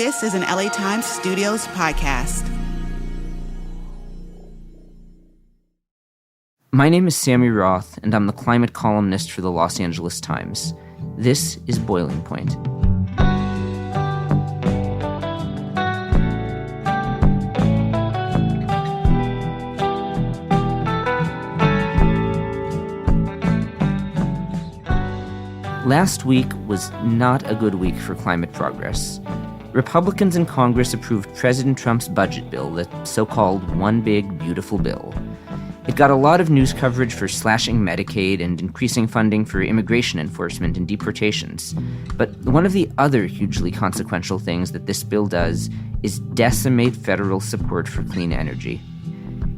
This is an LA Times Studios podcast. My name is Sammy Roth, and I'm the climate columnist for the Los Angeles Times. This is Boiling Point. Last week was not a good week for climate progress. Republicans in Congress approved President Trump's budget bill, the so-called One Big Beautiful Bill. It got a lot of news coverage for slashing Medicaid and increasing funding for immigration enforcement and deportations. But one of the other hugely consequential things that this bill does is decimate federal support for clean energy.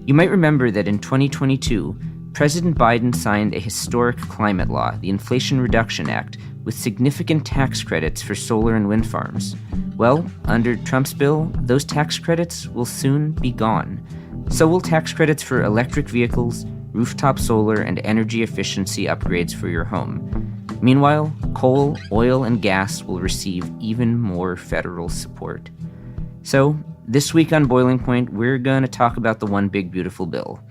You might remember that in 2022, President Biden signed a historic climate law, the Inflation Reduction Act, with significant tax credits for solar and wind farms. Well, under Trump's bill, those tax credits will soon be gone. So will tax credits for electric vehicles, rooftop solar, and energy efficiency upgrades for your home. Meanwhile, coal, oil, and gas will receive even more federal support. So, this week on Boiling Point, we're going to talk about the One Big Beautiful Bill.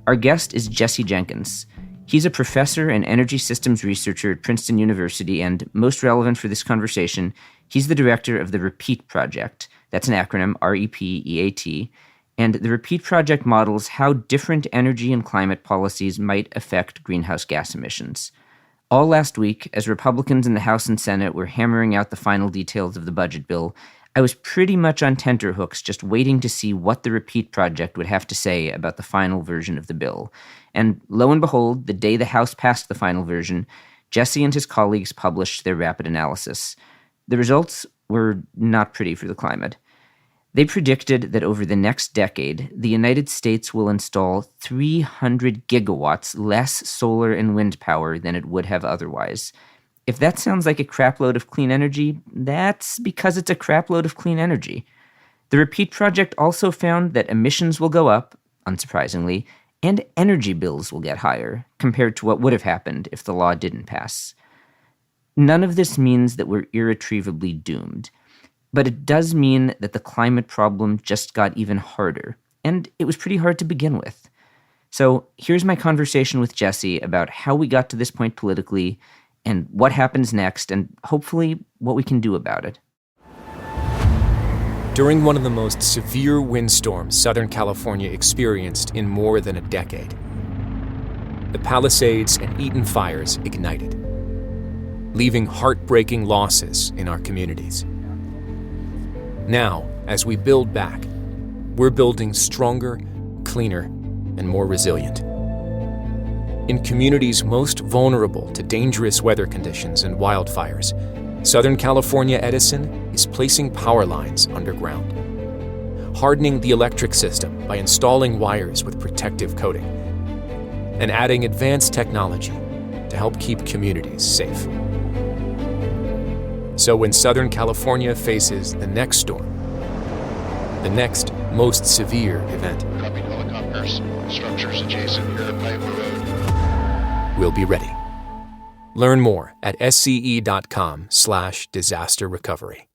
Our guest is Jesse Jenkins. He's a professor and energy systems researcher at Princeton University, and most relevant for this conversation, he's the director of the REPEAT Project. That's an acronym, REPEAT. And the REPEAT Project models how different energy and climate policies might affect greenhouse gas emissions. All last week, as Republicans in the House and Senate were hammering out the final details of the budget bill, I was pretty much on tenterhooks just waiting to see what the REPEAT Project would have to say about the final version of the bill. And lo and behold, the day the House passed the final version, Jesse and his colleagues published their rapid analysis. The results were not pretty for the climate. They predicted that over the next decade, the United States will install 300 gigawatts less solar and wind power than it would have otherwise. If that sounds like a crapload of clean energy, that's because it's a crapload of clean energy. The REPEAT Project also found that emissions will go up, unsurprisingly, and energy bills will get higher compared to what would have happened if the law didn't pass. None of this means that we're irretrievably doomed. But it does mean that the climate problem just got even harder, and it was pretty hard to begin with. So here's my conversation with Jesse about how we got to this point politically, and what happens next, and hopefully what we can do about it. During one of the most severe windstorms Southern California experienced in more than a decade, the Palisades and Eaton fires ignited, leaving heartbreaking losses in our communities. Now, as we build back, we're building stronger, cleaner, and more resilient. In communities most vulnerable to dangerous weather conditions and wildfires, Southern California Edison is placing power lines underground, hardening the electric system by installing wires with protective coating, and adding advanced technology to help keep communities safe. So when Southern California faces the next storm, the next most severe event, Copy helicopters, structures adjacent here at Piper Road. We'll be ready. Learn more at sce.com/disaster recovery.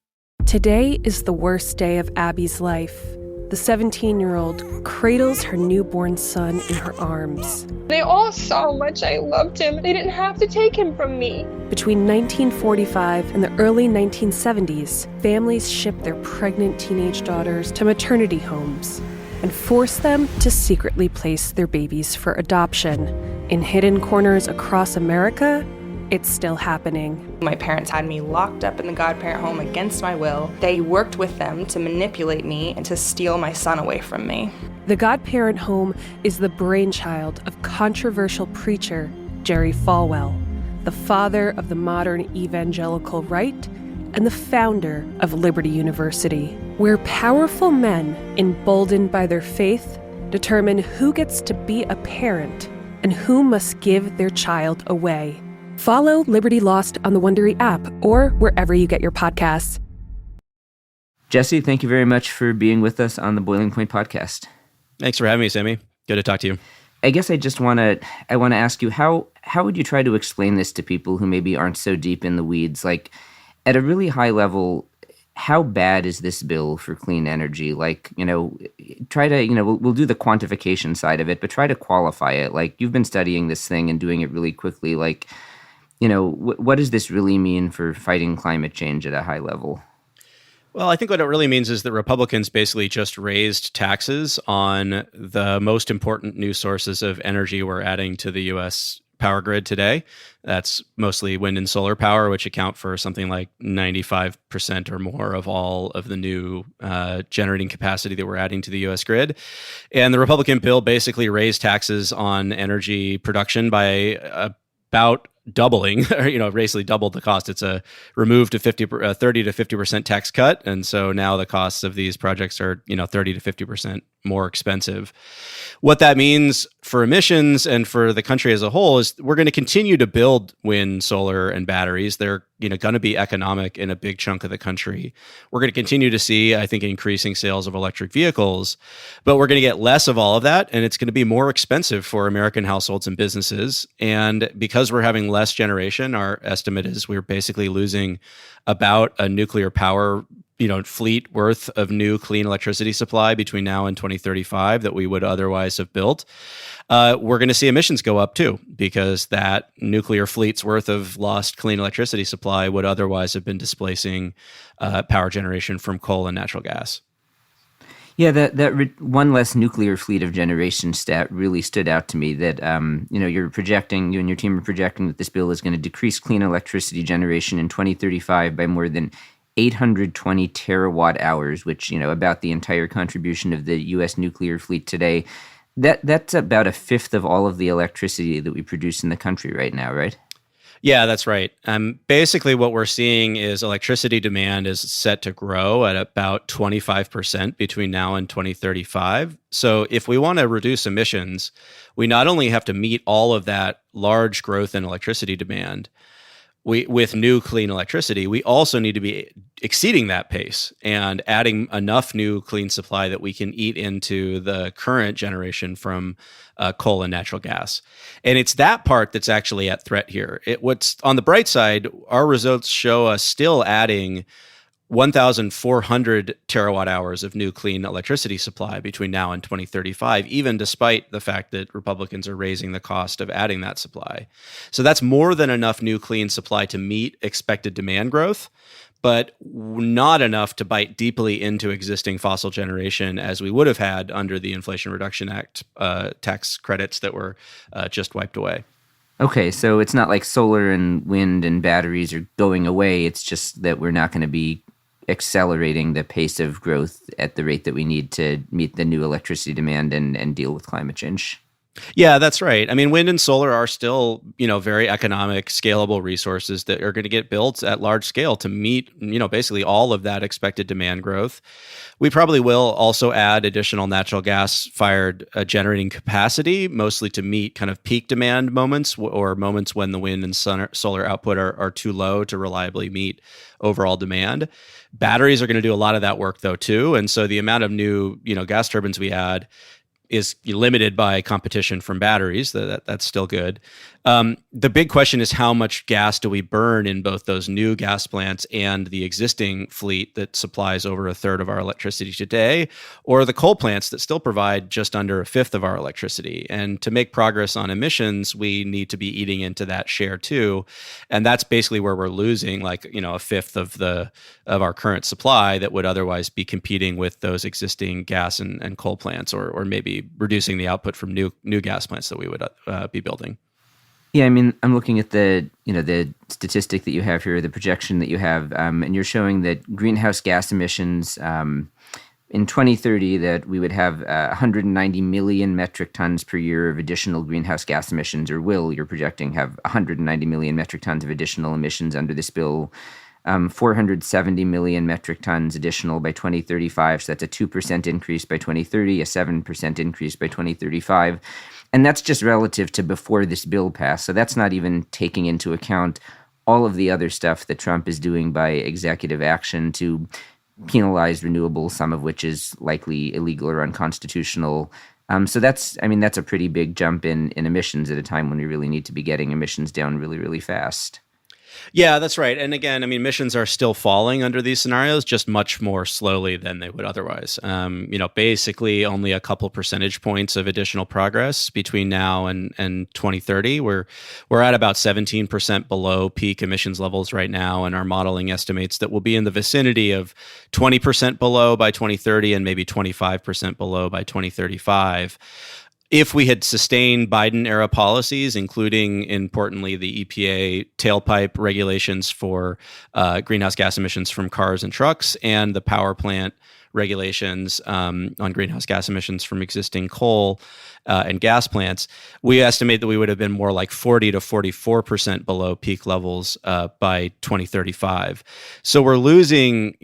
Today is the worst day of Abby's life. The 17-year-old cradles her newborn son in her arms. They all saw how much I loved him. They didn't have to take him from me. Between 1945 and the early 1970s, families shipped their pregnant teenage daughters to maternity homes and forced them to secretly place their babies for adoption. In hidden corners across America, it's still happening. My parents had me locked up in the godparent home against my will. They worked with them to manipulate me and to steal my son away from me. The godparent home is the brainchild of controversial preacher Jerry Falwell, the father of the modern evangelical right and the founder of Liberty University, where powerful men, emboldened by their faith, determine who gets to be a parent and who must give their child away. Follow Liberty Lost on the Wondery app or wherever you get your podcasts. Jesse, thank you very much for being with us on the Boiling Point podcast. Thanks for having me, Sammy. Good to talk to you. I guess I want to ask you, how would you try to explain this to people who maybe aren't so deep in the weeds? Like, at a really high level, how bad is this bill for clean energy? Like, try to, we'll do the quantification side of it, but try to qualify it. Like, you've been studying this thing and doing it really quickly. Like, what does this really mean for fighting climate change at a high level? Well, I think what it really means is that Republicans basically just raised taxes on the most important new sources of energy we're adding to the U.S. power grid today. That's mostly wind and solar power, which account for something like 95% or more of all of the new generating capacity that we're adding to the U.S. grid. And the Republican bill basically raised taxes on energy production by about doubling, or basically doubled the cost. It's a removed to 30 to 50% tax cut, and so now the costs of these projects are 30 to 50% more expensive. What that means for emissions and for the country as a whole is we're going to continue to build wind, solar, and batteries. They're going to be economic in a big chunk of the country. We're going to continue to see, I think, increasing sales of electric vehicles, but we're going to get less of all of that, and it's going to be more expensive for American households and businesses. And because we're having less generation, our estimate is we're basically losing about a nuclear power fleet worth of new clean electricity supply between now and 2035 that we would otherwise have built. We're going to see emissions go up too, because that nuclear fleet's worth of lost clean electricity supply would otherwise have been displacing power generation from coal and natural gas. Yeah, that one less nuclear fleet of generation stat really stood out to me. That you and your team are projecting that this bill is going to decrease clean electricity generation in 2035 by more than 820 terawatt hours, which about the entire contribution of the U.S. nuclear fleet today. That's about a fifth of all of the electricity that we produce in the country right now, right? Yeah, that's right. Basically, what we're seeing is electricity demand is set to grow at about 25% between now and 2035. So if we want to reduce emissions, we not only have to meet all of that large growth in electricity demand, with new clean electricity, we also need to be exceeding that pace and adding enough new clean supply that we can eat into the current generation from coal and natural gas. And it's that part that's actually at threat here. What's on the bright side, our results show us still adding 1,400 terawatt hours of new clean electricity supply between now and 2035, even despite the fact that Republicans are raising the cost of adding that supply. So that's more than enough new clean supply to meet expected demand growth, but not enough to bite deeply into existing fossil generation as we would have had under the Inflation Reduction Act tax credits that were just wiped away. Okay, so it's not like solar and wind and batteries are going away. It's just that we're not going to be accelerating the pace of growth at the rate that we need to meet the new electricity demand and deal with climate change. Yeah, that's right. I mean, wind and solar are still, very economic, scalable resources that are going to get built at large scale to meet, basically all of that expected demand growth. We probably will also add additional natural gas-fired generating capacity, mostly to meet kind of peak demand moments or moments when the wind and solar output are too low to reliably meet overall demand. Batteries are going to do a lot of that work, though, too. And so the amount of new, gas turbines we add is limited by competition from batteries. That's still good. The big question is how much gas do we burn in both those new gas plants and the existing fleet that supplies over a third of our electricity today, or the coal plants that still provide just under a fifth of our electricity. And to make progress on emissions, we need to be eating into that share too. And that's basically where we're losing a fifth of our current supply that would otherwise be competing with those existing gas and coal plants, or maybe reducing the output from new gas plants that we would be building. Yeah, I mean, I'm looking at the statistic that you have here, the projection that you have, and you're showing that greenhouse gas emissions in 2030 that we would have 190 million metric tons per year of additional greenhouse gas emissions, or you're projecting have 190 million metric tons of additional emissions under this bill. 470 million metric tons additional by 2035. So that's a 2% increase by 2030, a 7% increase by 2035. And that's just relative to before this bill passed. So that's not even taking into account all of the other stuff that Trump is doing by executive action to penalize renewables, some of which is likely illegal or unconstitutional. So that's a pretty big jump in emissions at a time when we really need to be getting emissions down really, really fast. Yeah, that's right. And again, I mean, emissions are still falling under these scenarios, just much more slowly than they would otherwise. Basically only a couple percentage points of additional progress between now and 2030. We're at about 17% below peak emissions levels right now, and our modeling estimates that we'll be in the vicinity of 20% below by 2030 and maybe 25% below by 2035. If we had sustained Biden-era policies, including, importantly, the EPA tailpipe regulations for greenhouse gas emissions from cars and trucks and the power plant regulations on greenhouse gas emissions from existing coal and gas plants, we estimate that we would have been more like 40 to 44% below peak levels by 2035. So we're losing,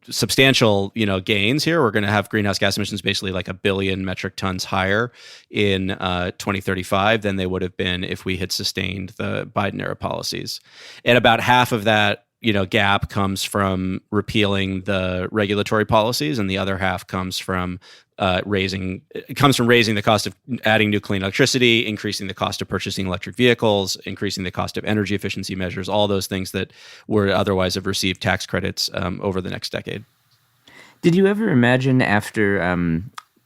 substantial, gains here. We're going to have greenhouse gas emissions basically like 1 billion metric tons higher in 2035 than they would have been if we had sustained the Biden era policies. And about half of that, gap comes from repealing the regulatory policies, and the other half comes from raising the cost of adding new clean electricity, increasing the cost of purchasing electric vehicles, increasing the cost of energy efficiency measures, all those things that would otherwise have received tax credits over the next decade. Did you ever imagine after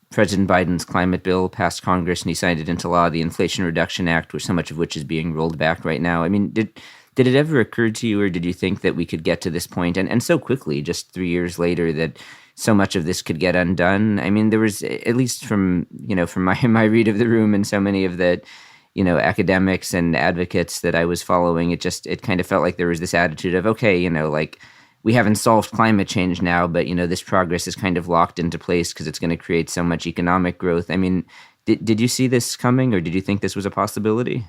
President Biden's climate bill passed Congress and he signed it into law, the Inflation Reduction Act, so much of which is being rolled back right now? I mean, did it ever occur to you, or did you think that we could get to this point and so quickly, just 3 years later, that so much of this could get undone? I mean, there was, at least from my read of the room and so many of the, academics and advocates that I was following, it kind of felt like there was this attitude of, okay, we haven't solved climate change now, but, this progress is kind of locked into place because it's going to create so much economic growth. I mean, did you see this coming, or did you think this was a possibility?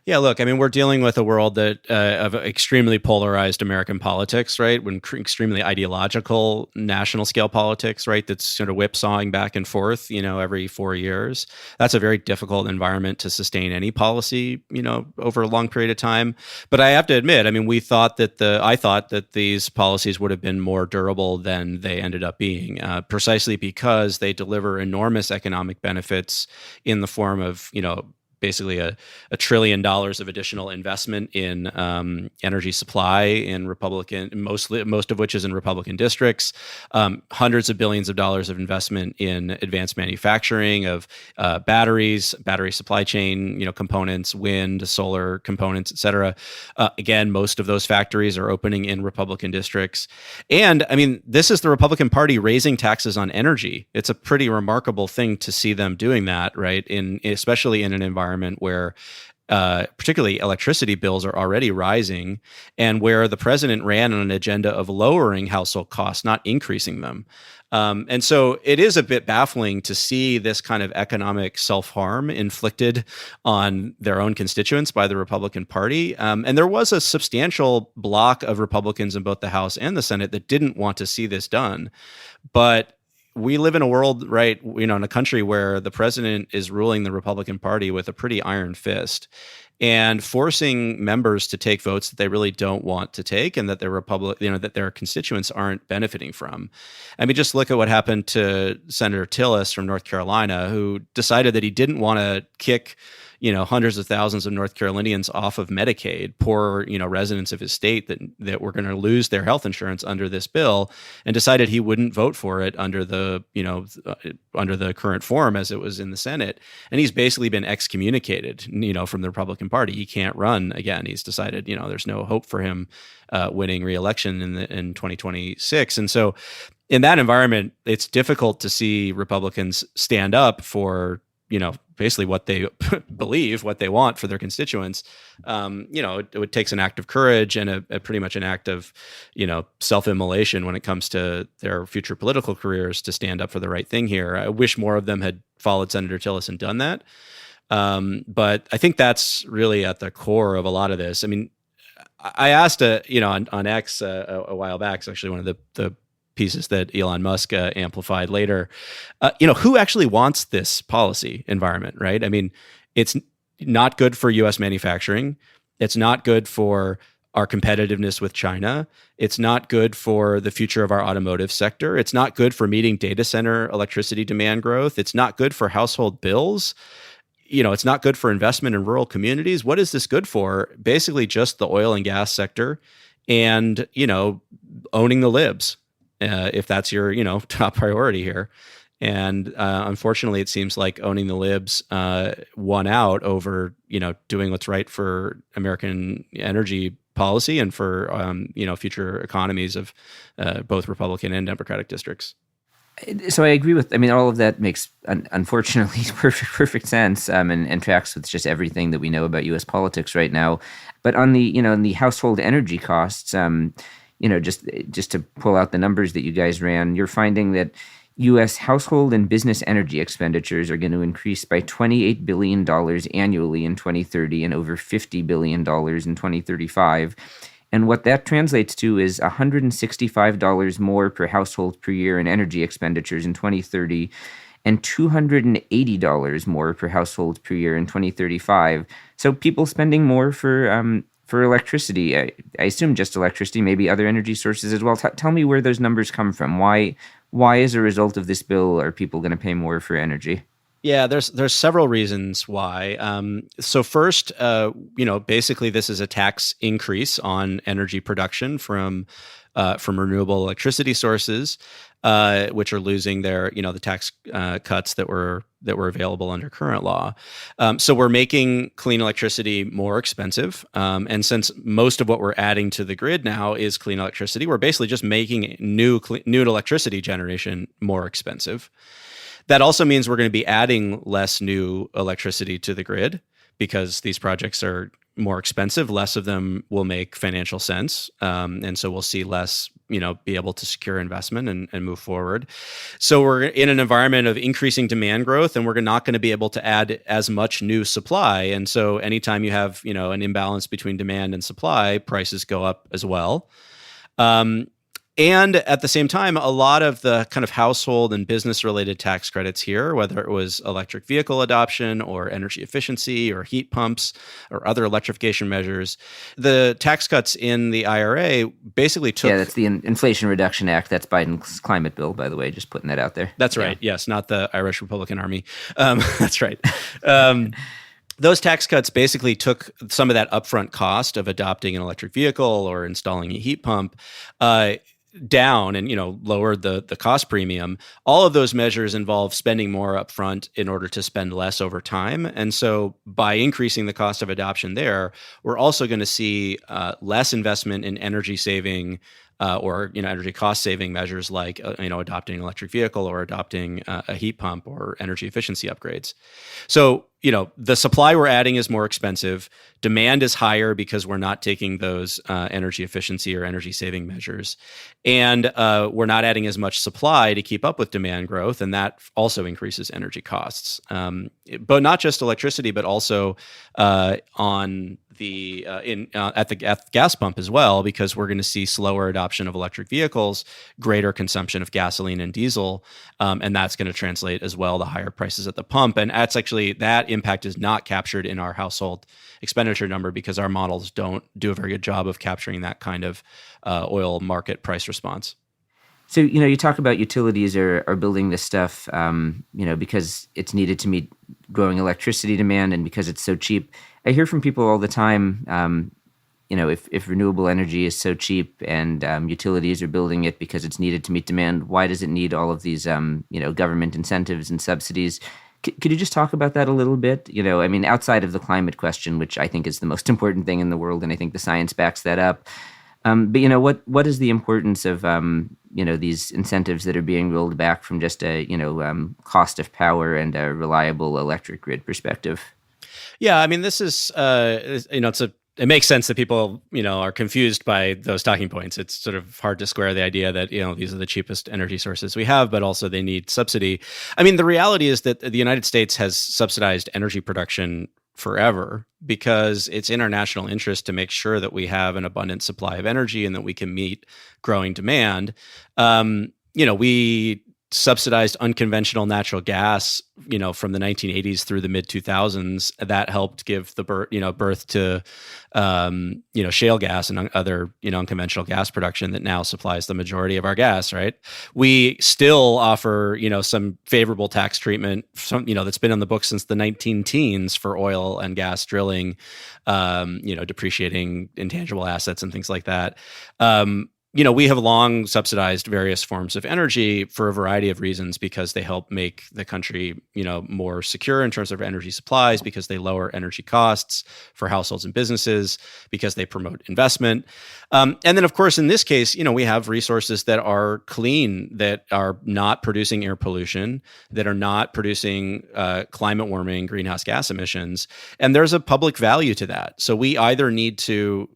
Yeah, look, I mean, we're dealing with a world that of extremely polarized American politics, right? When extremely ideological national scale politics, right? That's sort of whipsawing back and forth, every 4 years. That's a very difficult environment to sustain any policy, over a long period of time. But I have to admit, I mean, I thought that these policies would have been more durable than they ended up being, precisely because they deliver enormous economic benefits in the form of, basically a $1 trillion of additional investment in energy supply in most of which is in Republican districts, hundreds of billions of dollars of investment in advanced manufacturing of batteries, battery supply chain, components, wind, solar components, et cetera. Again, most of those factories are opening in Republican districts. And I mean, this is the Republican Party raising taxes on energy. It's a pretty remarkable thing to see them doing that, right? Especially in an environment where particularly electricity bills are already rising, and where the president ran on an agenda of lowering household costs, not increasing them. And so it is a bit baffling to see this kind of economic self-harm inflicted on their own constituents by the Republican Party. And there was a substantial block of Republicans in both the House and the Senate that didn't want to see this done. But we live in a world, right, in a country where the president is ruling the Republican Party with a pretty iron fist and forcing members to take votes that they really don't want to take and that that their constituents aren't benefiting from. I mean, just look at what happened to Senator Tillis from North Carolina, who decided that he didn't want to kick hundreds of thousands of North Carolinians off of Medicaid, poor, residents of his state that were going to lose their health insurance under this bill, and decided he wouldn't vote for it under the current form as it was in the Senate. And he's basically been excommunicated, from the Republican Party. He can't run again. He's decided, there's no hope for him winning re-election in 2026. And so in that environment, it's difficult to see Republicans stand up for, basically what they believe, what they want for their constituents. It takes an act of courage and a pretty much an act of, self-immolation when it comes to their future political careers to stand up for the right thing here. I wish more of them had followed Senator Tillis and done that. But I think that's really at the core of a lot of this. I mean, I asked, on X a while back, it's actually one of the pieces that Elon Musk amplified later, who actually wants this policy environment, right? I mean, it's not good for U.S. manufacturing. It's not good for our competitiveness with China. It's not good for the future of our automotive sector. It's not good for meeting data center electricity demand growth. It's not good for household bills. it's not good for investment in rural communities. What is this good for? Basically just the oil and gas sector and, owning the libs, if that's your, top priority here. And unfortunately, it seems like owning the libs won out over, doing what's right for American energy policy and for, future economies of both Republican and Democratic districts. So I agree with, all of that makes, unfortunately, perfect sense and tracks with just everything that we know about U.S. politics right now. But on the, in the household energy costs, just to pull out the numbers that you guys ran, you're finding that U.S. household and business energy expenditures are going to increase by $28 billion annually in 2030 and over $50 billion in 2035. And what that translates to is $165 more per household per year in energy expenditures in 2030 and $280 more per household per year in 2035. So people spending more for electricity. I assume just electricity, maybe other energy sources as well. Tell me where those numbers come from. Why, as a result of this bill, are people going to pay more for energy? Yeah, there's several reasons why. So first, basically this is a tax increase on energy production from renewable electricity sources, which are losing their, the tax cuts that were available under current law. So we're making clean electricity more expensive. And since most of what we're adding to the grid now is clean electricity, we're basically just making new electricity generation more expensive. That also means we're going to be adding less new electricity to the grid because these projects are more expensive. Less of them will make financial sense. And so we'll see less, be able to secure investment and move forward. So we're in an environment of increasing demand growth, and we're not going to be able to add as much new supply. And so anytime you have, an imbalance between demand and supply, prices go up as well. And at the same time, a lot of the kind of household and business related tax credits here, whether it was electric vehicle adoption or energy efficiency or heat pumps or other electrification measures, the tax cuts in the IRA basically took... Yeah, that's the Inflation Reduction Act. That's Biden's climate bill, by the way, just putting that out there. That's right. Yeah. Yes, not the Irish Republican Army. That's right. Those tax cuts basically took some of that upfront cost of adopting an electric vehicle or installing a heat pump down and, lowered the cost premium. All of those measures involve spending more upfront in order to spend less over time. And so by increasing the cost of adoption there, we're also going to see less investment in energy saving or energy cost saving measures like adopting an electric vehicle or adopting a heat pump or energy efficiency upgrades. So the supply we're adding is more expensive. Demand is higher because we're not taking those energy efficiency or energy saving measures, and we're not adding as much supply to keep up with demand growth, and that also increases energy costs. But not just electricity, but also on the at the gas pump as well, because we're going to see slower adoption of electric vehicles, greater consumption of gasoline and diesel, and that's going to translate as well to higher prices at the pump. And that's actually, that impact is not captured in our household expenditure number because our models don't do a very good job of capturing that kind of oil market price response. So, you talk about utilities are building this stuff, because it's needed to meet growing electricity demand and because it's so cheap. I hear from people all the time, if renewable energy is so cheap and utilities are building it because it's needed to meet demand, why does it need all of these, government incentives and subsidies? Could you just talk about that a little bit? Outside of the climate question, which I think is the most important thing in the world, and I think the science backs that up. But what is the importance of these incentives that are being rolled back from just a cost of power and a reliable electric grid perspective? Yeah, this is it makes sense that people are confused by those talking points. It's sort of hard to square the idea that these are the cheapest energy sources we have, but also they need subsidy. The reality is that the United States has subsidized energy production forever because it's in our national interest to make sure that we have an abundant supply of energy and that we can meet growing demand. We subsidized unconventional natural gas, from the 1980s through the mid 2000s. That helped give the birth to, shale gas and other, unconventional gas production that now supplies the majority of our gas. Right. We still offer, some favorable tax treatment, that's been on the books since the 19-teens for oil and gas drilling, depreciating intangible assets and things like that. We have long subsidized various forms of energy for a variety of reasons, because they help make the country, more secure in terms of energy supplies, because they lower energy costs for households and businesses, because they promote investment. And then, of course, in this case, we have resources that are clean, that are not producing air pollution, that are not producing climate warming greenhouse gas emissions. And there's a public value to that. So we either need to,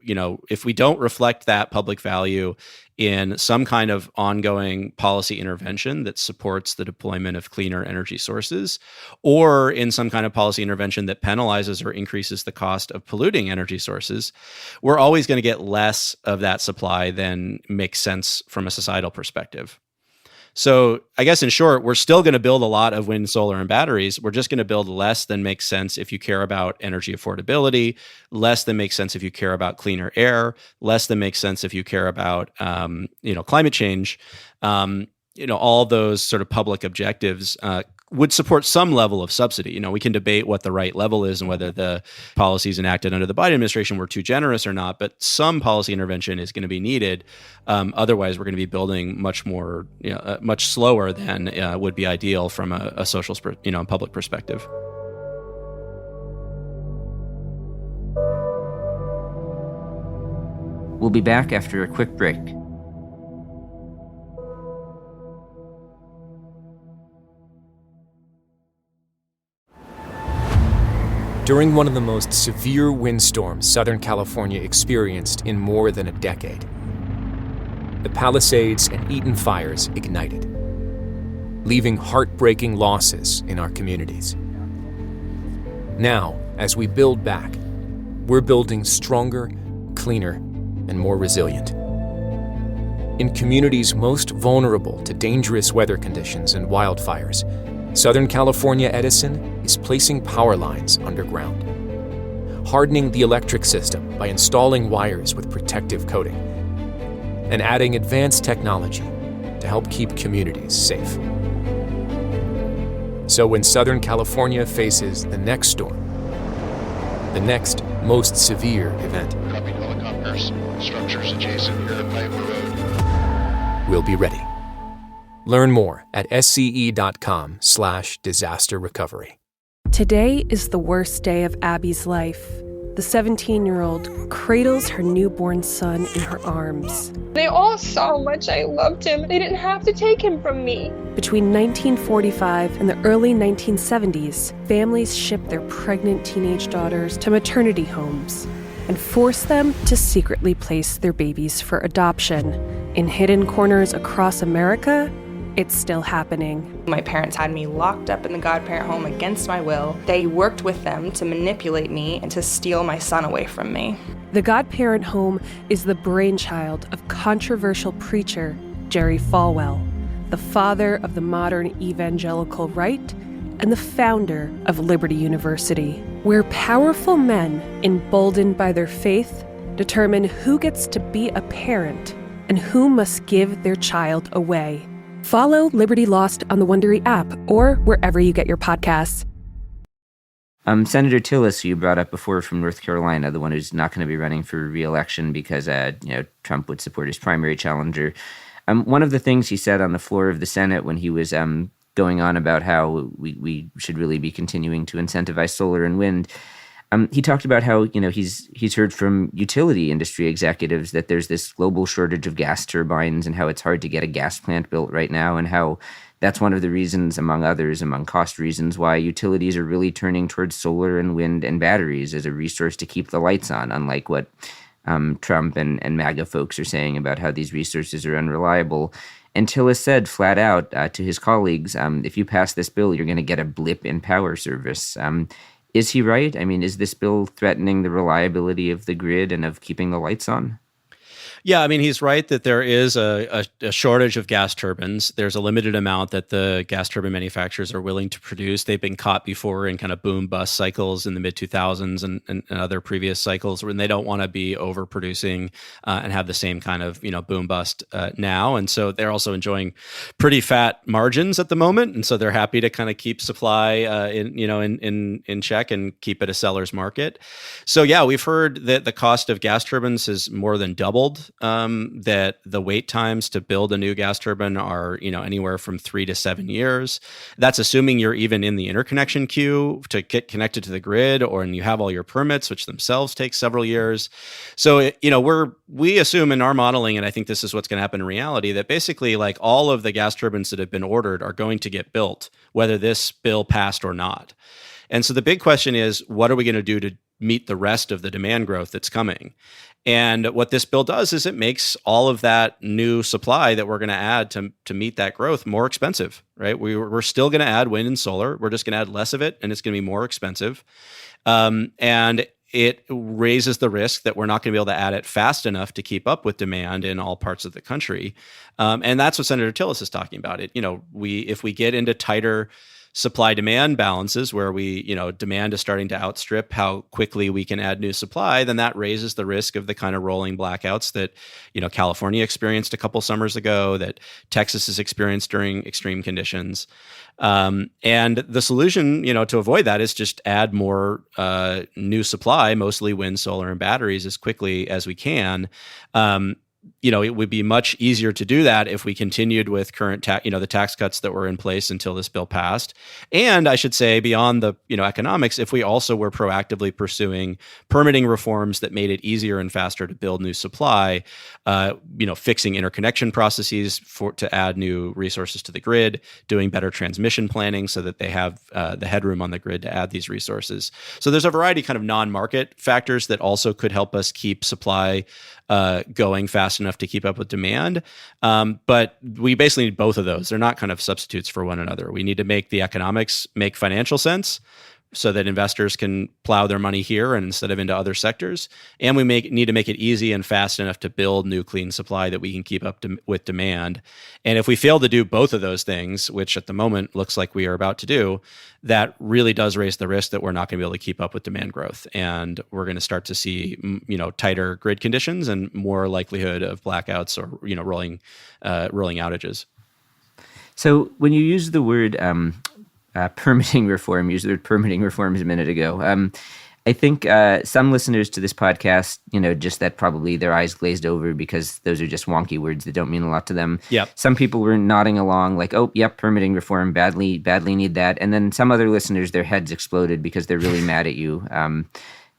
if we don't reflect that public value in some kind of ongoing policy intervention that supports the deployment of cleaner energy sources, or in some kind of policy intervention that penalizes or increases the cost of polluting energy sources, we're always going to get less of that supply than makes sense from a societal perspective. So I guess in short, we're still going to build a lot of wind, solar, and batteries. We're just going to build less than makes sense if you care about energy affordability, less than makes sense if you care about cleaner air, less than makes sense if you care about, climate change. All those sort of public objectives would support some level of subsidy. We can debate what the right level is and whether the policies enacted under the Biden administration were too generous or not, but some policy intervention is going to be needed. Otherwise, we're going to be building much more, much slower than would be ideal from a social, public perspective. We'll be back after a quick break. During one of the most severe windstorms Southern California experienced in more than a decade, the Palisades and Eaton fires ignited, leaving heartbreaking losses in our communities. Now, as we build back, we're building stronger, cleaner, and more resilient. In communities most vulnerable to dangerous weather conditions and wildfires, Southern California Edison is placing power lines underground, hardening the electric system by installing wires with protective coating, and adding advanced technology to help keep communities safe. So when Southern California faces the next storm, the next most severe event, Copy helicopters. Structures adjacent here at Piper Road. we'll be ready. Learn more at sce.com/disaster recovery. Today is the worst day of Abby's life. The 17-year-old cradles her newborn son in her arms. They all saw how much I loved him. They didn't have to take him from me. Between 1945 and the early 1970s, families shipped their pregnant teenage daughters to maternity homes and forced them to secretly place their babies for adoption. In hidden corners across America, it's still happening. My parents had me locked up in the godparent home against my will. They worked with them to manipulate me and to steal my son away from me. The godparent home is the brainchild of controversial preacher Jerry Falwell, the father of the modern evangelical right and the founder of Liberty University, where powerful men, emboldened by their faith, determine who gets to be a parent and who must give their child away. Follow Liberty Lost on the Wondery app or wherever you get your podcasts. Senator Tillis, who you brought up before from North Carolina, the one who's not going to be running for re-election because Trump would support his primary challenger. One of the things he said on the floor of the Senate when he was going on about how we should really be continuing to incentivize solar and wind, he talked about how he's heard from utility industry executives that there's this global shortage of gas turbines and how it's hard to get a gas plant built right now, and how that's one of the reasons, among others, among cost reasons, why utilities are really turning towards solar and wind and batteries as a resource to keep the lights on, unlike what Trump and MAGA folks are saying about how these resources are unreliable. And Tillis said flat out to his colleagues, if you pass this bill, you're going to get a blip in power service. Is he right? I mean, is this bill threatening the reliability of the grid and of keeping the lights on? Yeah, I mean, he's right that there is a shortage of gas turbines. There's a limited amount that the gas turbine manufacturers are willing to produce. They've been caught before in kind of boom bust cycles in the mid 2000s and other previous cycles when they don't want to be overproducing and have the same kind of boom bust now. And so they're also enjoying pretty fat margins at the moment, and so they're happy to kind of keep supply in check and keep it a seller's market. So yeah, we've heard that the cost of gas turbines has more than doubled. That the wait times to build a new gas turbine are anywhere from 3 to 7 years. That's assuming you're even in the interconnection queue to get connected to the grid, and you have all your permits, which themselves take several years. So we assume in our modeling, and I think this is what's going to happen in reality, that basically like all of the gas turbines that have been ordered are going to get built, whether this bill passed or not. And so the big question is, what are we going to do to meet the rest of the demand growth that's coming? And what this bill does is it makes all of that new supply that we're going to add to meet that growth more expensive, right? We're still going to add wind and solar. We're just going to add less of it, and it's going to be more expensive. And it raises the risk that we're not going to be able to add it fast enough to keep up with demand in all parts of the country. And that's what Senator Tillis is talking about. If we get into tighter supply-demand balances where demand is starting to outstrip how quickly we can add new supply, then that raises the risk of the kind of rolling blackouts that, California experienced a couple summers ago, that Texas has experienced during extreme conditions. And the solution, to avoid that is just add more new supply, mostly wind, solar, and batteries as quickly as we can. It would be much easier to do that if we continued with current the tax cuts that were in place until this bill passed. And I should say, beyond the economics, if we also were proactively pursuing permitting reforms that made it easier and faster to build new supply, fixing interconnection processes to add new resources to the grid, doing better transmission planning so that they have the headroom on the grid to add these resources. So there's a variety of kind of non-market factors that also could help us keep supply going fast enough to keep up with demand. But we basically need both of those. They're not kind of substitutes for one another. We need to make the economics make financial sense so that investors can plow their money here and instead of into other sectors. And we need to make it easy and fast enough to build new clean supply that we can keep up with demand. And if we fail to do both of those things, which at the moment looks like we are about to do, that really does raise the risk that we're not going to be able to keep up with demand growth. And we're going to start to see, tighter grid conditions and more likelihood of blackouts or, rolling outages. So when you use the word permitting reform, used the word permitting reforms a minute ago. I think some listeners to this podcast, just that probably their eyes glazed over because those are just wonky words that don't mean a lot to them. Yep. Some people were nodding along like, oh, yep, permitting reform, badly need that. And then some other listeners, their heads exploded because they're really mad at you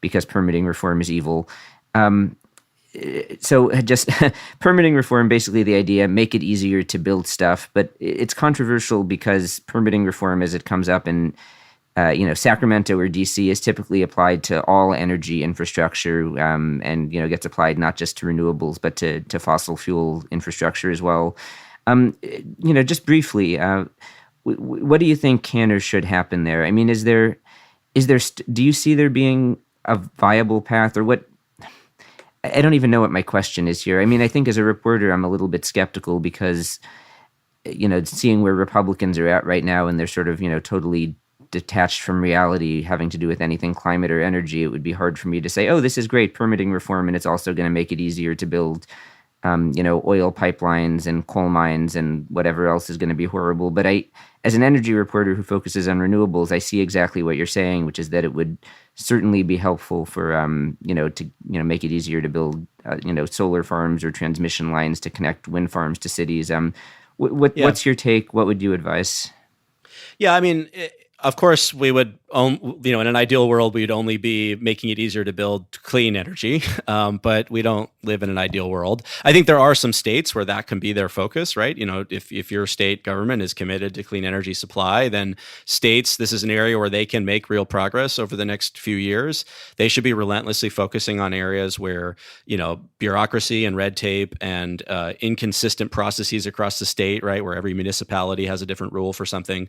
because permitting reform is evil. So just permitting reform, basically the idea, make it easier to build stuff. But it's controversial because permitting reform, as it comes up in Sacramento or DC, is typically applied to all energy infrastructure and gets applied not just to renewables, but to fossil fuel infrastructure as well. Just briefly, what do you think can or should happen there? I mean, do you see there being a viable path, or what? I don't even know what my question is here. I mean, I think as a reporter, I'm a little bit skeptical because, seeing where Republicans are at right now and they're sort of, totally detached from reality having to do with anything climate or energy, it would be hard for me to say, oh, this is great, permitting reform, and it's also going to make it easier to build, oil pipelines and coal mines and whatever else is going to be horrible. But as an energy reporter who focuses on renewables, I see exactly what you're saying, which is that it would certainly be helpful for, to make it easier to build, solar farms or transmission lines to connect wind farms to cities. What's your take? What would you advise? Yeah, I mean, of course, we would, in an ideal world, we'd only be making it easier to build clean energy, but we don't live in an ideal world. I think there are some states where that can be their focus, right? If your state government is committed to clean energy supply, then states, this is an area where they can make real progress over the next few years. They should be relentlessly focusing on areas where, bureaucracy and red tape and inconsistent processes across the state, right, where every municipality has a different rule for something.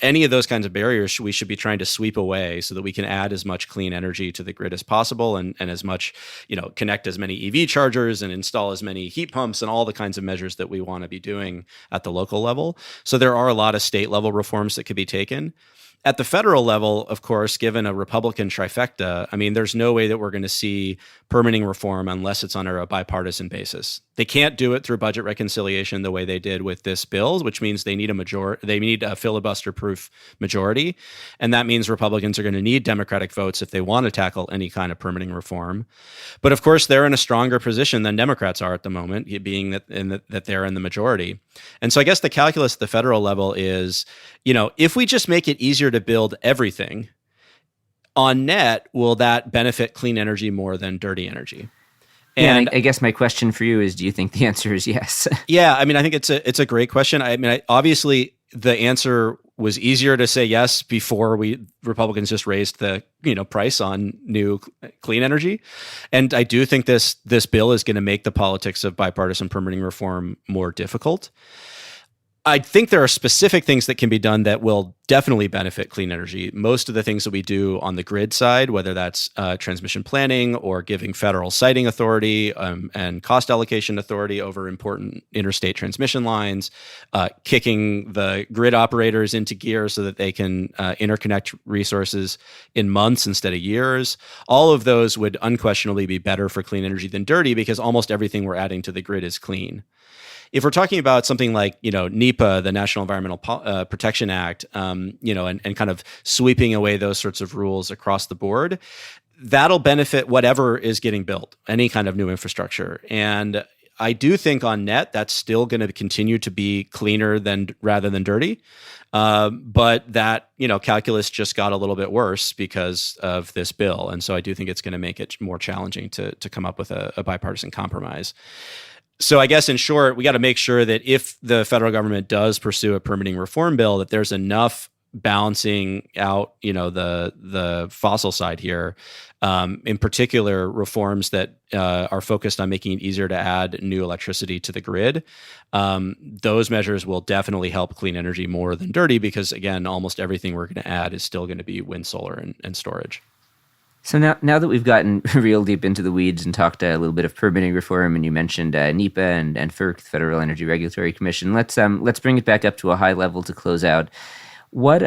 Any of those kinds of barriers we should be trying to sweep away so that we can add as much clean energy to the grid as possible, and as much, connect as many EV chargers and install as many heat pumps and all the kinds of measures that we want to be doing at the local level. So there are a lot of state level reforms that could be taken. At the federal level, of course, given a Republican trifecta, I mean, there's no way that we're going to see permitting reform unless it's under a bipartisan basis. They can't do it through budget reconciliation the way they did with this bill, which means they need a filibuster-proof majority. And that means Republicans are going to need Democratic votes if they want to tackle any kind of permitting reform. But of course, they're in a stronger position than Democrats are at the moment, being that they're in the majority. And so I guess the calculus at the federal level is, if we just make it easier to build everything, on net, will that benefit clean energy more than dirty energy? And I guess my question for you is, do you think the answer is yes? Yeah, I mean, I think it's a great question. I mean, obviously the answer was easier to say yes before Republicans just raised the price on new clean energy, and I do think this bill is going to make the politics of bipartisan permitting reform more difficult. I think there are specific things that can be done that will definitely benefit clean energy. Most of the things that we do on the grid side, whether that's transmission planning or giving federal siting authority and cost allocation authority over important interstate transmission lines, kicking the grid operators into gear so that they can interconnect resources in months instead of years. All of those would unquestionably be better for clean energy than dirty, because almost everything we're adding to the grid is clean. If we're talking about something like, NEPA, the National Environmental Protection Act, and kind of sweeping away those sorts of rules across the board, that'll benefit whatever is getting built, any kind of new infrastructure. And I do think on net, that's still going to continue to be cleaner rather than dirty. But that, calculus just got a little bit worse because of this bill. And so I do think it's going to make it more challenging to come up with a bipartisan compromise. So I guess in short, we got to make sure that if the federal government does pursue a permitting reform bill, that there's enough balancing out, the fossil side here, in particular reforms that are focused on making it easier to add new electricity to the grid. Those measures will definitely help clean energy more than dirty, because again, almost everything we're going to add is still going to be wind, solar, and storage. So now that we've gotten real deep into the weeds and talked a little bit of permitting reform, and you mentioned NEPA and FERC, the Federal Energy Regulatory Commission, let's bring it back up to a high level to close out. What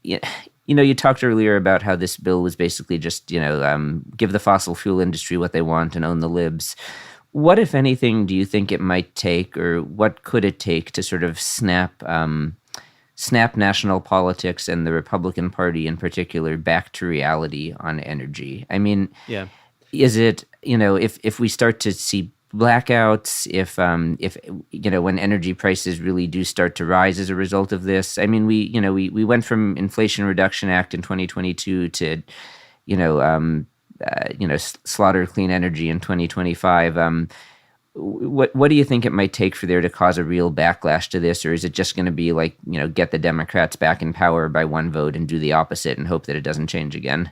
you talked earlier about how this bill was basically just give the fossil fuel industry what they want and own the libs. What, if anything, do you think it might take, or what could it take to sort of snap national politics and the Republican Party in particular back to reality on energy? I mean, is it, if we start to see blackouts, if when energy prices really do start to rise as a result of this? I mean, we went from Inflation Reduction Act in 2022 to, slaughter clean energy in 2025. What do you think it might take for there to cause a real backlash to this? Or is it just going to be like, get the Democrats back in power by one vote and do the opposite and hope that it doesn't change again?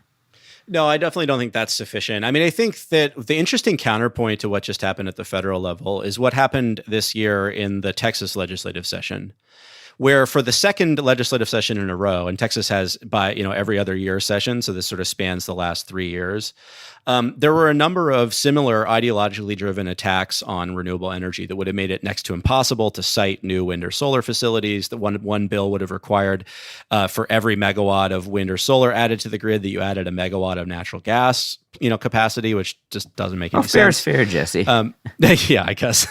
No, I definitely don't think that's sufficient. I mean, I think that the interesting counterpoint to what just happened at the federal level is what happened this year in the Texas legislative session, where for the second legislative session in a row, and Texas has every other year session, so this sort of spans the last 3 years, there were a number of similar ideologically driven attacks on renewable energy that would have made it next to impossible to site new wind or solar facilities. That one bill would have required for every megawatt of wind or solar added to the grid that you added a megawatt of natural gas capacity, which just doesn't make any sense. Fair is fair, Jesse. Yeah, I guess.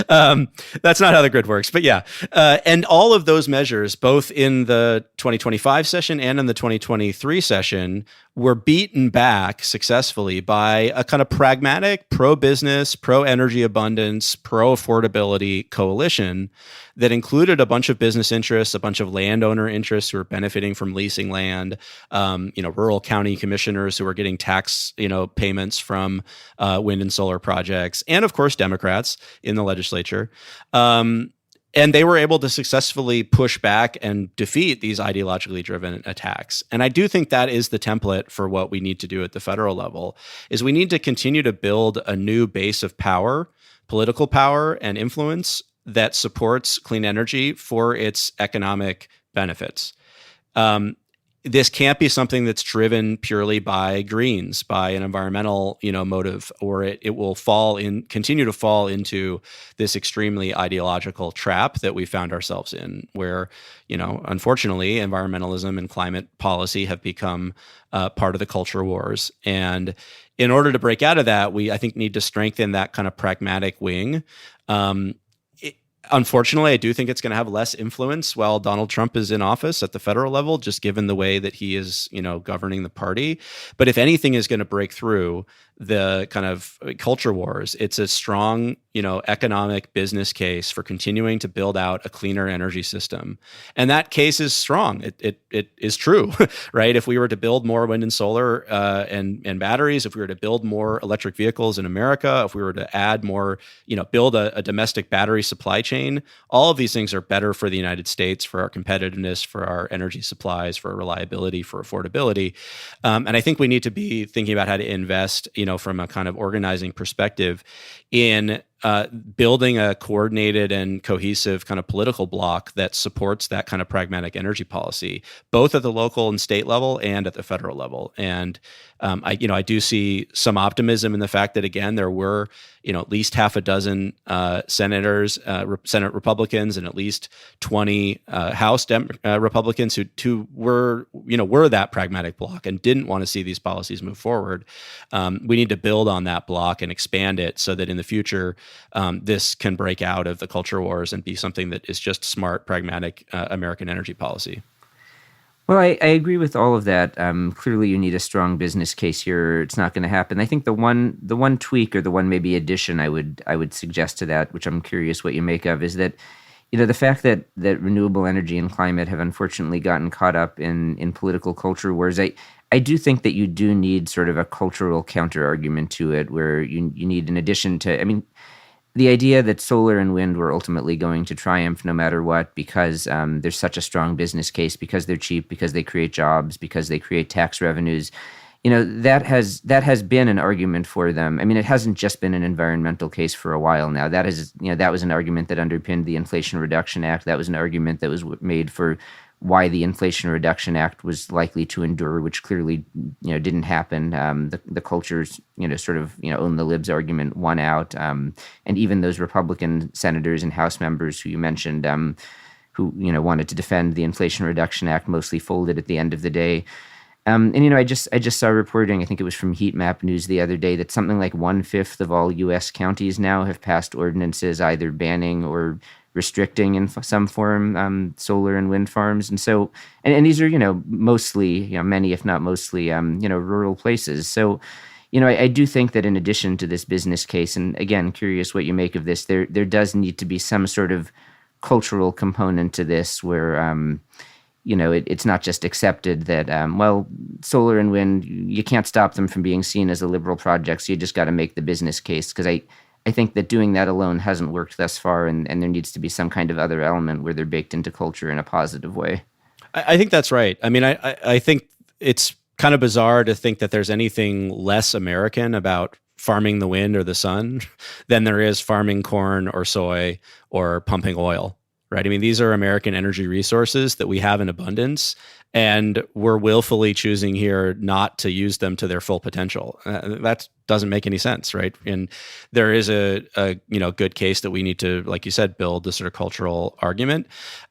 That's not how the grid works. But yeah. And all of those measures, both in the 2025 session and in the 2023 session, were beaten back successfully by a kind of pragmatic, pro-business, pro-energy abundance, pro-affordability coalition that included a bunch of business interests, a bunch of landowner interests who are benefiting from leasing land, rural county commissioners who are getting tax, payments from wind and solar projects, and of course, Democrats in the legislature. And they were able to successfully push back and defeat these ideologically driven attacks. And I do think that is the template for what we need to do at the federal level, is we need to continue to build a new base of power, political power and influence that supports clean energy for its economic benefits. this can't be something that's driven purely by Greens, by an environmental, motive, or it will continue to fall into this extremely ideological trap that we found ourselves in, where, unfortunately, environmentalism and climate policy have become part of the culture wars. And in order to break out of that, we, I think, need to strengthen that kind of pragmatic wing. Unfortunately, I do think it's going to have less influence while Donald Trump is in office at the federal level, just given the way that he is, governing the party. But if anything is going to break through the kind of culture wars, it's a strong, economic business case for continuing to build out a cleaner energy system. And that case is strong. It is true, right? If we were to build more wind and solar and batteries, if we were to build more electric vehicles in America, if we were to add more, build a domestic battery supply chain, all of these things are better for the United States, for our competitiveness, for our energy supplies, for reliability, for affordability. And I think we need to be thinking about how to invest, from a kind of organizing perspective in building a coordinated and cohesive kind of political bloc that supports that kind of pragmatic energy policy, both at the local and state level and at the federal level. And I do see some optimism in the fact that, again, there were, at least half a dozen senators, Senate Republicans, and at least 20 House Republicans who were that pragmatic bloc and didn't want to see these policies move forward. We need to build on that bloc and expand it so that in the future, this can break out of the culture wars and be something that is just smart, pragmatic American energy policy. Well, I agree with all of that. Clearly, you need a strong business case here. It's not going to happen. I think the one tweak or the one maybe addition I would suggest to that, which I'm curious what you make of, is that the fact that renewable energy and climate have unfortunately gotten caught up in political culture wars. I do think that you do need sort of a cultural counter argument to it, where you need, in addition to, the idea that solar and wind were ultimately going to triumph no matter what because there's such a strong business case, because they're cheap, because they create jobs, because they create tax revenues. That has been an argument for them. It hasn't just been an environmental case for a while now. That was an argument that underpinned the Inflation Reduction Act. That was an argument that was made for why the Inflation Reduction Act was likely to endure, which clearly, didn't happen. The cultures, sort of, own the libs argument won out. And even those Republican senators and House members who you mentioned, who, wanted to defend the Inflation Reduction Act, mostly folded at the end of the day. I just saw reporting, I think it was from Heat Map News the other day, that something like 1/5 of all U.S. counties now have passed ordinances either banning or restricting in some form solar and wind farms. And so, and these are, mostly, many, if not mostly, rural places. So, I do think that in addition to this business case, and again, curious what you make of this, there does need to be some sort of cultural component to this where, it's not just accepted that, solar and wind, you can't stop them from being seen as a liberal project, so you just got to make the business case. Because I think that doing that alone hasn't worked thus far, and there needs to be some kind of other element where they're baked into culture in a positive way. I think that's right. I think it's kind of bizarre to think that there's anything less American about farming the wind or the sun than there is farming corn or soy or pumping oil, right? These are American energy resources that we have in abundance, and we're willfully choosing here not to use them to their full potential. That doesn't make any sense, right? And there is a good case that we need to, like you said, build the sort of cultural argument.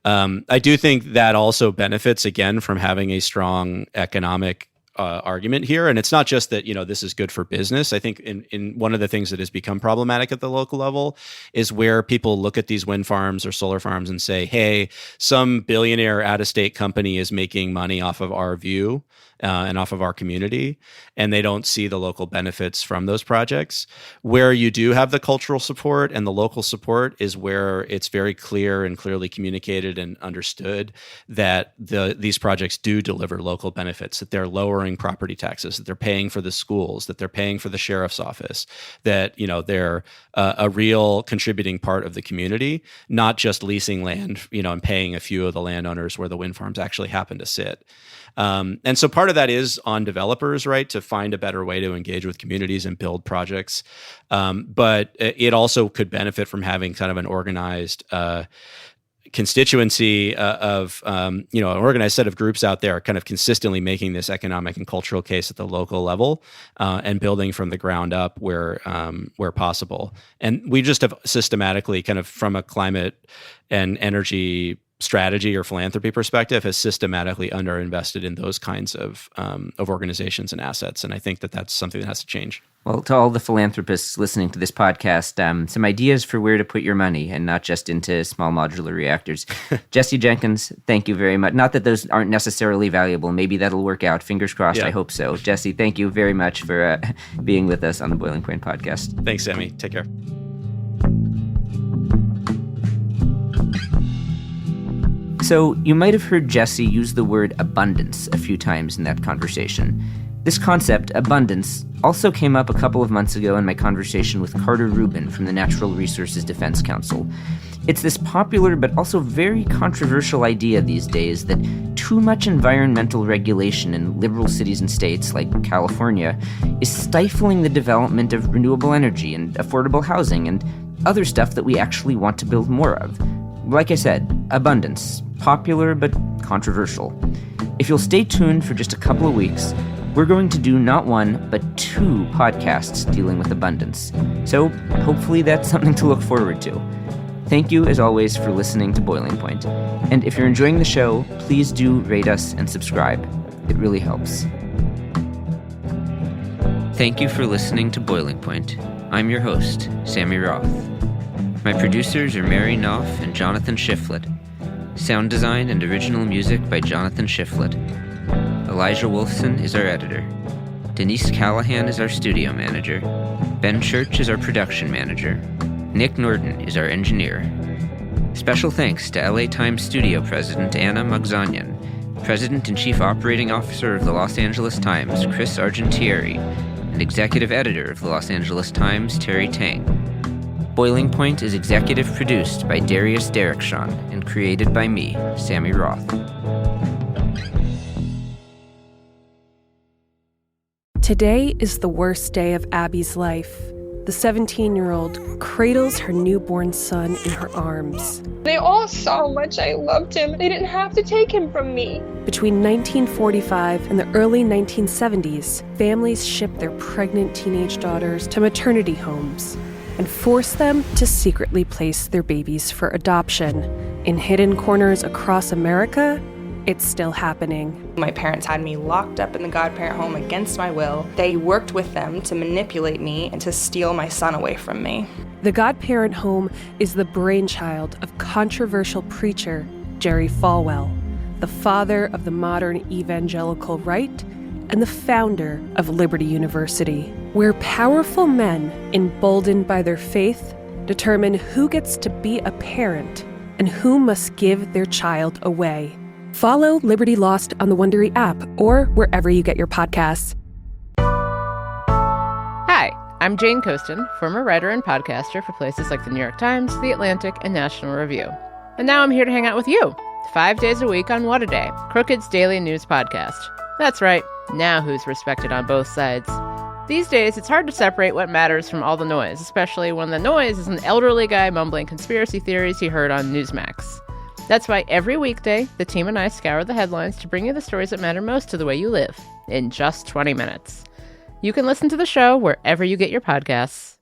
I do think that also benefits, again, from having a strong economic argument here. And it's not just that, this is good for business. I think in one of the things that has become problematic at the local level is where people look at these wind farms or solar farms and say, hey, some billionaire out-of-state company is making money off of our view and off of our community, and they don't see the local benefits from those projects. Where you do have the cultural support and the local support is where it's very clear and clearly communicated and understood that these projects do deliver local benefits, that they're lowering property taxes, that they're paying for the schools, that they're paying for the sheriff's office, that they're a real contributing part of the community, not just leasing land, and paying a few of the landowners where the wind farms actually happen to sit. And so part of that is on developers, right, to find a better way to engage with communities and build projects. But it also could benefit from having kind of an organized constituency of an organized set of groups out there kind of consistently making this economic and cultural case at the local level and building from the ground up where possible. And we just have systematically kind of from a climate and energy strategy or philanthropy perspective has systematically underinvested in those kinds of organizations and assets. And I think that that's something that has to change. Well, to all the philanthropists listening to this podcast, some ideas for where to put your money and not just into small modular reactors. Jesse Jenkins, thank you very much. Not that those aren't necessarily valuable. Maybe that'll work out. Fingers crossed. Yeah. I hope so. Jesse, thank you very much for being with us on the Boiling Point podcast. Thanks, Sammy. Take care. So you might have heard Jesse use the word abundance a few times in that conversation. This concept, abundance, also came up a couple of months ago in my conversation with Carter Rubin from the Natural Resources Defense Council. It's this popular but also very controversial idea these days that too much environmental regulation in liberal cities and states like California is stifling the development of renewable energy and affordable housing and other stuff that we actually want to build more of. Like I said, abundance, popular but controversial. If you'll stay tuned for just a couple of weeks, we're going to do not one, but 2 podcasts dealing with abundance. So hopefully that's something to look forward to. Thank you, as always, for listening to Boiling Point. And if you're enjoying the show, please do rate us and subscribe. It really helps. Thank you for listening to Boiling Point. I'm your host, Sammy Roth. My producers are Mary Knopf and Jonathan Shiflett. Sound design and original music by Jonathan Shiflett. Elijah Wolfson is our editor. Denise Callahan is our studio manager. Ben Church is our production manager. Nick Norton is our engineer. Special thanks to LA Times studio president Anna Magzanian, president and chief operating officer of the Los Angeles Times Chris Argentieri, and executive editor of the Los Angeles Times Terry Tang. Boiling Point is executive produced by Darius Derrickson and created by me, Sammy Roth. Today is the worst day of Abby's life. The 17-year-old cradles her newborn son in her arms. They all saw how much I loved him. They didn't have to take him from me. Between 1945 and the early 1970s, families shipped their pregnant teenage daughters to maternity homes and forced them to secretly place their babies for adoption. In hidden corners across America, it's still happening. My parents had me locked up in the godparent home against my will. They worked with them to manipulate me and to steal my son away from me. The godparent home is the brainchild of controversial preacher Jerry Falwell, the father of the modern evangelical right and the founder of Liberty University, where powerful men, emboldened by their faith, determine who gets to be a parent and who must give their child away. Follow Liberty Lost on the Wondery app or wherever you get your podcasts. Hi, I'm Jane Coaston, former writer and podcaster for places like the New York Times, The Atlantic, and National Review. And now I'm here to hang out with you, 5 days a week on What a Day, Crooked's daily news podcast. That's right, now who's respected on both sides. These days, it's hard to separate what matters from all the noise, especially when the noise is an elderly guy mumbling conspiracy theories he heard on Newsmax. That's why every weekday, the team and I scour the headlines to bring you the stories that matter most to the way you live in just 20 minutes. You can listen to the show wherever you get your podcasts.